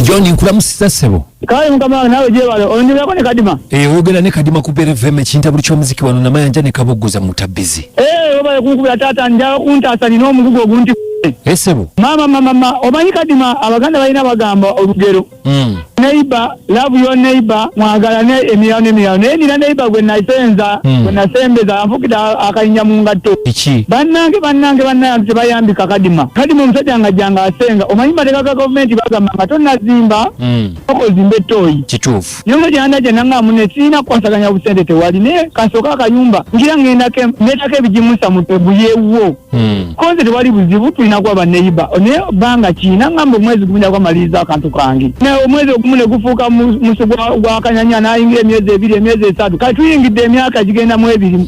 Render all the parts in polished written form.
John nkulamusisa ssebo. Kale mukama nawe je bale onjira ne kadima. Oyogera ne kadima ku BRFM ekintabuli ky'omuziki wano namayanja ne kabogoza mutabbizi. Oba kunkubira tata njala kuntasa nino omugugu ogunti. Ssebo. Mama omanyi kadima abaganda balina bagamba olugero. Neighbor, love your neighbor, mwagalane emiyano. Nina neighbor gwe nasenza, gwe nasembeza afukita akayinya mu ngatto. Iki? Bannange tebayambika kadima. Kadima omusajja ngajjanga asenga. Omanyi mateeka ga gavumenti bagamba nga tonnazimba, okozimba ettooyi. Kituufu. Nyonga gyanda gye nanga mune sirina kwasaganya busente tewali naye kasooka akayumba ngira ngendako ebigimusa mu buyeewo. Konze tewali buzibu tulina kuba banneighbor. Naye banga kiina ngamba omwezi gumenya kwamaliriza akantu kange. Naye omwezi ogumune gufuuka musu gwa kanyanya n'ayingira emyezi 2 emyezi 3 kati tuyingidde emyaka gigenda mu 2.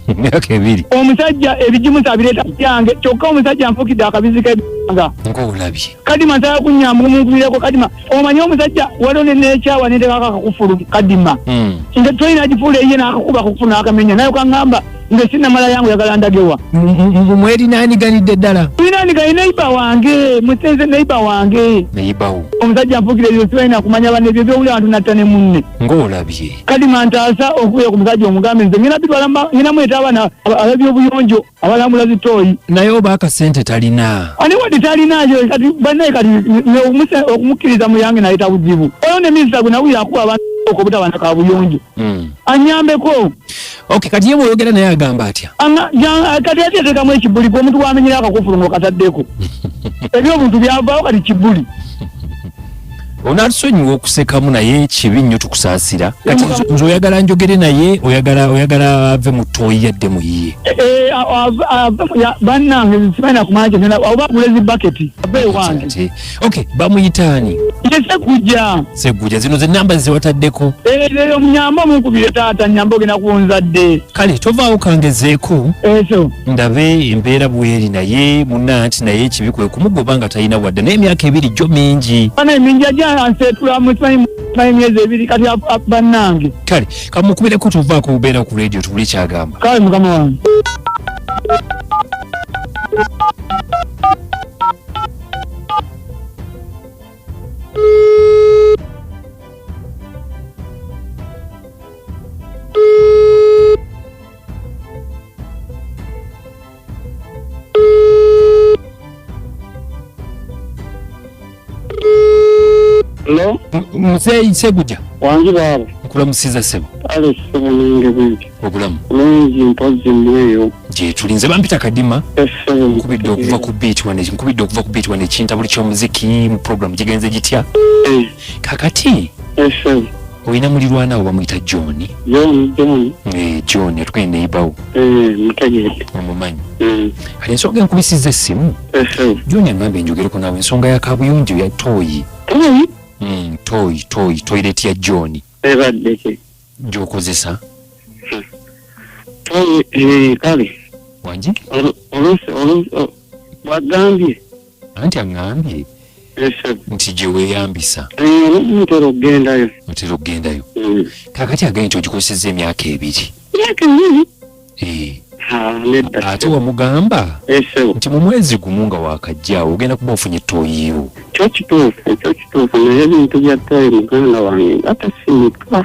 Emyaka 2. Omusajja ebigimusa abireeta yange kyokka omusajja anfukidde akabizi k'ebbanga. Ng'olabye. Kadima nsala kunyamba omunkubireko kadima omanyi omusajja waliwo n'ekyawa n'enteekako akakufulu kadima. Nga tolina gifuula ye n'akakuba akakufulu n'akamenya naye okangamba nga sinamala yangu yagala ndagewa. Mwerinaaniganidde ddala. Mwerinaniganidde neighbor wange musenze neighbor wange. Neighbor wo. Omusajja anfukire ebyo sibalina kumanya banne ebyo byowulira abantu natta ne munne. Ng'olabye. Kadima ntaasa okuya ku musajja omugambe nze ngina mweta abaana ababyobuyonjo abalambula zitooyi. Naye oba akasente talina. Ani wadi talinayo kati bannaye kati okumukkiriza mu yange nayita buzibu. Oyo ne minisita gwe nawulira akuba abantu okubutabana ka buyonjo. Anyambeko. Okay, kati ye bw'oyogera naye agamba atya? Kati yateekamu ekibuli omuntu wamenyera akakufulu ng'okataddeko. Ebyo obuntu byavaawo kati kibuli. Onatusonyiwa okusekamu naye kibi nnyo tukusaasira. Kati nze oyagala njogere naye oyagala ave mu ttooyi yadde mu yiye. Bannange sibalina kumanya kyonna oba bulezi baketi ave ewange. Okay, bamuyitaani? Ye Segujja zino ze nnamba ze wataddeko. Munyamba munkubire taata nyamba ogenda kuwunzadde. Kale tovaawo kangezeeko. Eso. Ndabe embeera bweri naye munnanti naye ekibi kwe kumugoba nga talina wadde n'emyaka 2 gyo mingi. Bana emingi ajja anseetula musimanyi emyezi 2 kati bannange. Kale kamukubireko tuvaako bubeera ku radio tubule kyagamba. Kale mukama wange. Hello? Mzee Segujja. Wangi baba. Nkulamusiza ssebo. Ale ssebo ninge bwingi. Obulamu. Mungi mpozi mweyo. Gye tulinze bampita kadima. Ssebo. Nkubidde okuva ku beat wane ekintabuli ky'omuziki mu program gigenze gitya. Kakati. Ssebo. Oyina mulirwana awo bamuyita John. John atugende neighbor wo. Mutegedde. Omumanyi. Kale ensonga enkubisizza essimu. John aŋŋambye njogereko naawe ensonga ya kaabuyonjo ya ttooyi. Toilet ya John. Ebaddeke. Gy'okozesa? Kale. Wangi? Wagambye. Anti aŋŋambye. Nti gye weeyambisa. Ntera okugendayo. Otera okugendayo. Kakati agambye nti ogikozesezza emyaka 2. Emyaka 2? Ate wamugamba nti mu mwezi gumu nga wakajjaawo ogenda kuba ofunye ettooyiyo. Kyo kituufu naye ebintu bya ttooyi muganda wange nga tasimika.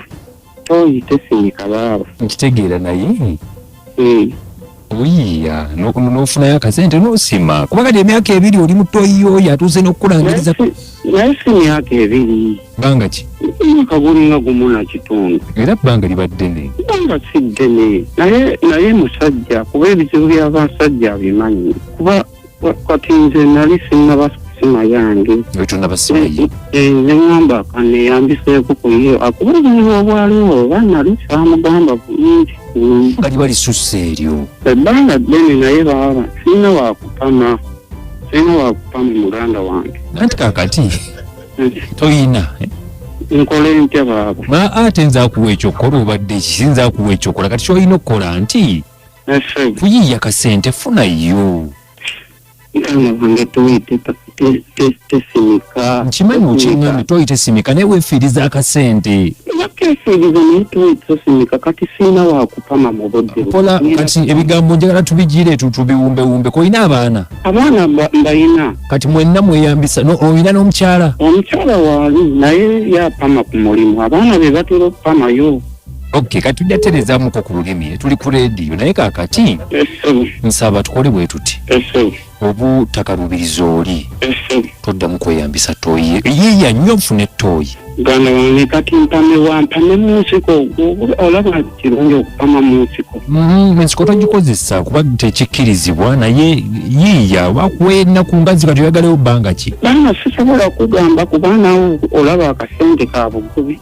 Ttooyi tesimika baaba. Nkitegeera naye oyiya n'ofunayo akasente n'osima kuba kati emyaka 2 oli mu ttooyi oyo atuuse n'okukulangiriza. Naye si myaka 2. Bbanga ki? Mwaka gulinga gumu na kitundu. Era bbanga liba ddene. Bbanga si ddene naye musajja kuba ebizibu by'abasajja abimanyi kuba kati nze nali sinnaba sima yange. Wetonabasimaye. Neŋŋamba kaneyambiseeko ku ye akuba ebizibu obwaliwo oba nali saamugamba bulungi. Kali balisusse eryo. Ebbanga ddene naye baaba sirina wakupama muganda wange. Anti kakati toyina. Nkole ntya baaba? Ate nza kuwa ekyokola obadde ekisinza kuwa ekyokola kati kyolina okukola nti kuyiiya kasente funayo. Wange toyite tesimika. Nkimanyi okiŋŋambe toyite simika naye weefiiriza akasente. kefiriza nitu itosimika kati sina wa kupama mubodde pola kati ebigambo njagala tubijire tubiwumbe ko ina abaana mbayina kati mwenna mweyambisa no oyina n'omukyala wali naye yapama ku mulimu abaana be batera okupamayo. Okay, kati tujjatereezaamuko ku lulimi tuli ku leediyo naye kaakati nsaba tukole bwe tuti obuutakalubiriza oli toddamu kweyambisa tooyi yiiya nnyo ofune ettooyi ganda wange kati mpame munsiko olaba kirungi okupama munsiko ensiko togikozesa kuba tekikkirizibwa naye yiiya wakuweena ku ngazi kati oyagalayo bbanga ki baana sisobola kugamba kubaanawo olaba akasente ka bugubi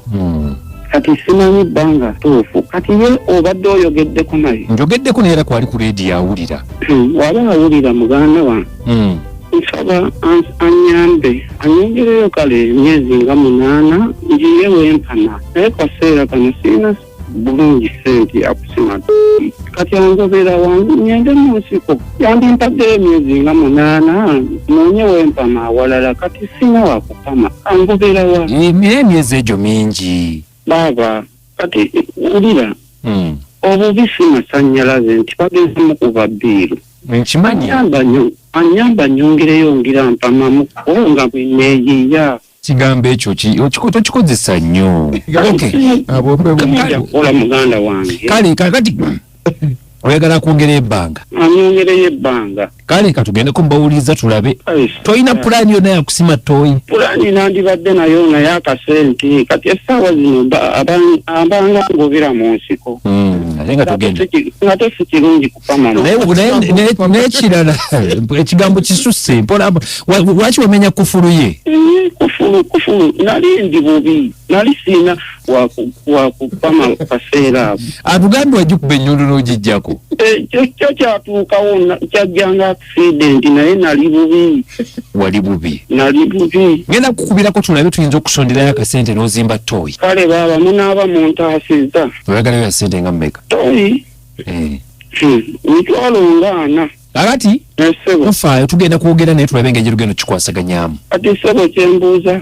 kati simanyi bbanga tuufu kati ye obadde oyogeddeko naye njogeddeko naye era kwali ku leediyo awulira waba awulira muganda wange nsaba anyongereyo kale emyezi nga 8 ngiyewo empana naye kaseera kano siina bulungi sente yakusima kati angobera wange ngende mu nsiko yandimpaddeyo emyezi nga 8 noonyewo empana awalala kati siina wakupama angobera wa emyezi egyo mingi baba kati ulira obubi si masannyalaze nti bagenze mu kuva bbiiru nkimanyi anyamba nyongereyo ngira mpamamu nga bweneeyiya kigambo ekyo tokikozesa nnyo ola muganda wange kale kakati oyagala kwongera ebbanga anyongereyo ebbanga kale katugendeko mbawuliriza tulabe toyina pulaani yonna yakusima tooyi pulaani nandibadde nayo naye akasente kati essaawa zino abanga ngobera mu nsiko ate nga tugenda nga tesi kirungi kupama naye kirala ekigambo kisusse lwaki wamenya kufulu ye kufulu nali ndi bubi nali siina wakupama kaseera ako atugambye wagikuba ennyundo n'ogijjako kyo kyatuukawo kyajjanga accident naye nali bubi ngenda kukubirako tulabe tuyinza okusonderayo akasente n'ozimba tooyi kale baaba munaaba muntaasiza oyagalayo ya sente nga mmeka tooyi mitwalo nga 4 kakati tufaayo tugenda kwogera naye tulabe engeri lugendo kikwasaganyamu kati sebo kyembuuza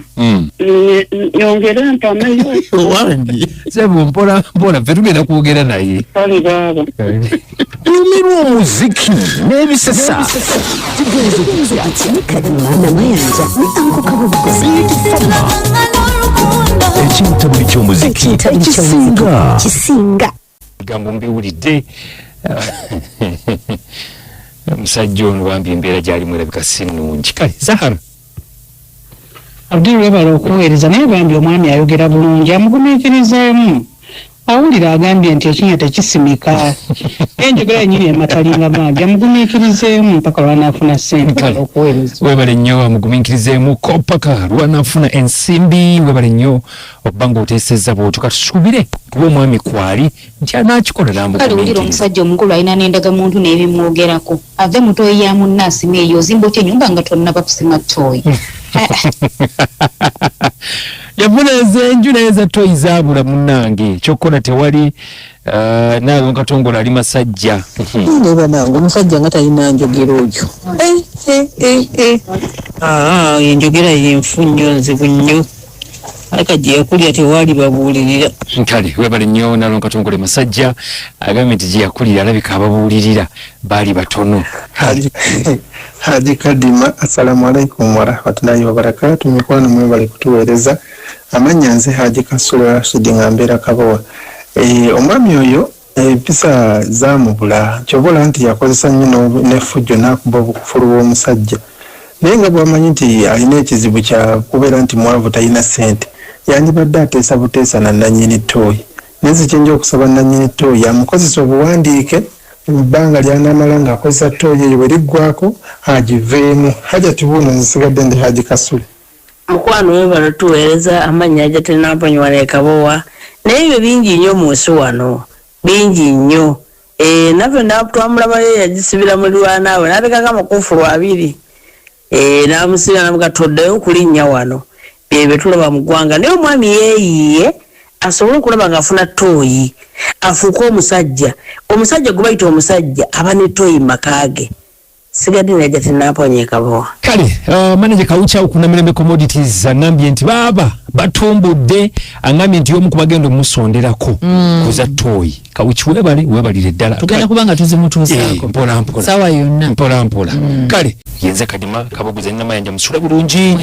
nyongere mpameyo wangi sebo mpola ffe tugenda kwogera naye kale baaba nyumirwa omuziki n'ebisesa ekinta buli ky'omuziki ekisinga bigambo mbiwulidde omusajja ono wambi embeera gy'alimu erabika si nnungi kale Zahara Abdul webala okuweereza naye bambi omwami ayogera bulungi amugumiikirizeemu awulira agambye nti ekinya tekisimika enjogera yenyini ematalinga mangi amugumiikirizeemu mpaka lwanaafuna ssente okuweereza webale nnyo amugumiikirizeemu ko paka lwanaafuna ensimbi webale nnyo okuba ng'oteesezza bw'otyo katusuubire kuba omwami kwali nti anaakikolera amugumiikiriza omusajja omukulu alina n'endagamuntu n'ebimwogerako ave mu ttooyi ya munne asima eyo ozimba otya ennyumba nga tonnaba kusima ttooyi yavunaza enju naye za toyi zaabula munnange kyokkola tewali naawe Katongola ali masajja ndeba nange omusajja nga talina njogera oyo enjogera yenfu nnyo nzibu nnyo aka gye yakulya tewali babuulirira kale webale nnyo nalwo Katongola masajja agambye nti gye yakulira alabika ababuulirira baali batono Haji Kadima, assalamu alaikum wa rahmatullahi wa barakatuh. Mikwano mwebale kutuweereza amanya nze Haji Kasulu Rashid Ngambera Kabowa. Omwami oyo empisa zaamubula kyobola nti yakozesa nnyo n'effujjo n'akuba obukufulu bw'omusajja naye nga bw'amanyi nti alina ekizibu kya kubeera nti mwavu talina ssente yandibadde ateesa buteesa na nannyini ttooyi naye kyenja okusaba nannyini ttooyi amukozesa obuwandiike bbanga lyanaamala ng'akozesa ttooyi eyo bwe liggwako agiveemu Hajati buuno nzisigadde ndi Haji Kasulu. Mukwano webala tuweereza amannya Hajati Namponyiwa ne Kabowa naye ebyo bingi nnyo mu nsi wano bingi nnyo naffe twamulabayo yagisibira mu lwanaawe n'atekako amakuufulu 2 n'amusibira namuga toddayo okulinnya wano bye tulaba mu ggwanga naye omwami yeeyiye asobole okulaba ng'afuna ttooyi afuuke omusajja gwe bayita omusajja aba ne ttooyi mu maka ge sigadde naja tenaponye Kabowa. Kale manager Kawucha okuna Mirembe Commodities angambye nti baba batumbudde angambye nti omu kubagenda omusonderako kuza toy Kawuchi webalire ddala tugenda kubanga tuzimutuusaako mpola mpola sawa yonna mpola mpola kale yenze kadima kaboguza nina mayanja musula bulungi.